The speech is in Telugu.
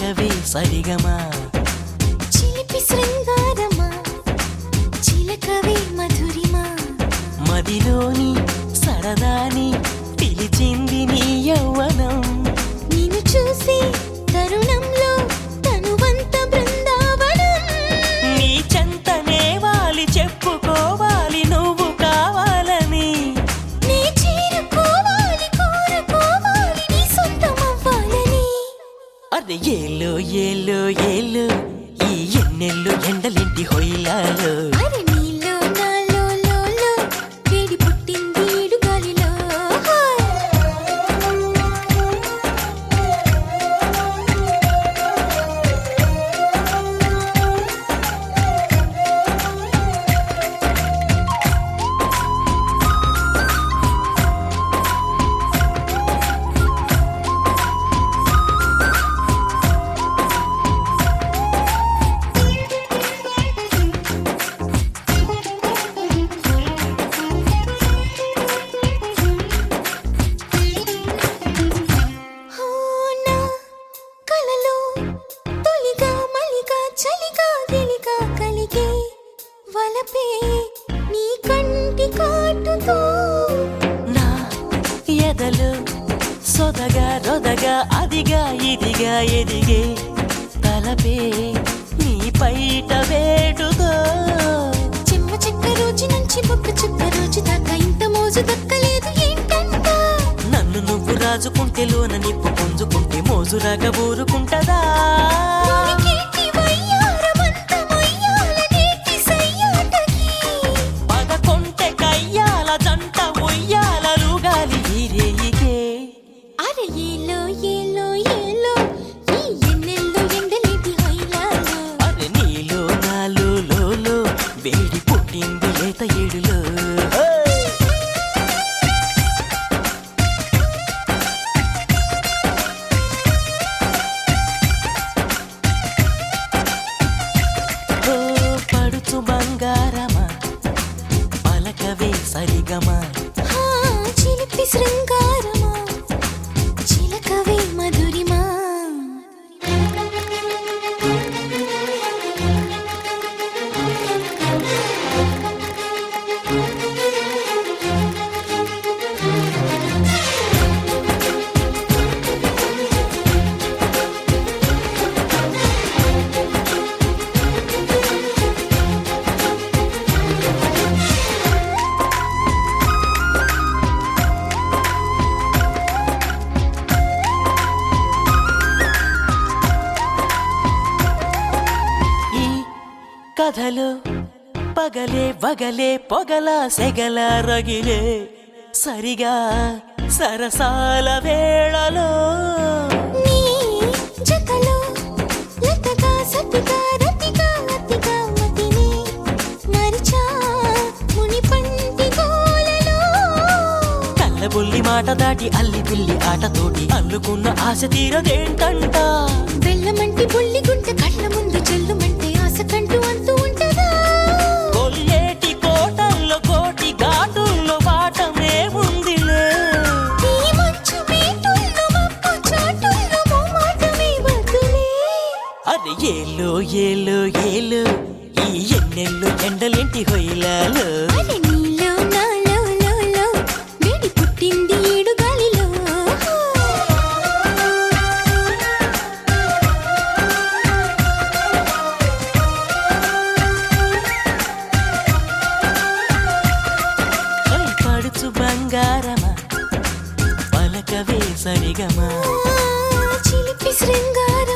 పలకవే సరిగమా చిలిపి శృంగారమా చిలకవే మధురిమా మదిలోని సరదాని పిలిచింది నీ యౌవనం నిన్ను చూసి తరుణంలో తనువంత బృందావనం నీ చెంతనే వాలి చెప్పుకోవాలి నువ్వు కావాలని నీ చేరుకోవాలి కోరుకోవాలి నీ సొంతమవ్వాలని అరే ఏలో ఏలో ఏలో ఈ ఎన్నెల్లు ఎండలింటి హొయిలాలో అరే నీలో నాలో లోలో వేడి పుట్టింది ఈడు గాలిలో సొదగా రొదగా అదిగా ఇదిగా ఎదిగే తలపే నీ పైట వేడుతో చెమ్మ చెక్క రోజు నుంచి బొక్క చుక్క రోజు దాకా ఇంత మోజు దక్కలేదు ఏంటంట నన్ను నువ్వు రాజుకుంటే లోన నిప్పు పుంజుకుంటే మోజురాగా ఊరుకుంటదా పదకొంటె కయ్యాల జంట ఉయ్యాలలుగాలి ఈరేయికే అరే ఏలో ఏలో ఏలో ఈ ఎన్నెల్లో ఎండలేటి హైలాలో అరే నీలో నాలో లోలో వేడి పుట్టింది లేత ఏడులో పడుచు బంగారమా పలకవే సరిగమా చిలిపి శృంగారమా చిలకవే మధురిమా కథలో పగలే వగలే పొగల సెగల రగిలే సరిగా సరసాల వేళలో నీ జతలో లతగా సతిగా రతిగా అతిగా మతిని మరిచా ముని పంటి గోలలో కళ్ళబుల్లి మాట దాటి అల్లి పిల్లి ఆటతోటి అల్లుకున్న ఆశ తీరదేంటంట బెల్లమంటి బుల్లి గుంట కళ్ళ ముందు చెల్లుమంటే ఆశ కంటూ అంటూ ఉంటదా కొల్లేటి కోటల్లో కోటి ఘాటుల్లో వాటమే ఉందిలే ఈ మంచు మీటుల్లో మబ్బు చాటుల్లో మోమాటమే వద్దులే అరే ఏలో ఏలో ఏలో ఈ ఎన్నెల్లు ఎండలేంటి హొయిలాలో అరే నీలో నాలో లోలో వేడి పుట్టింది ఈడు గాలిలో పడుచు బంగారమా పలకవే సరిగమా చిలిపి శృంగారమా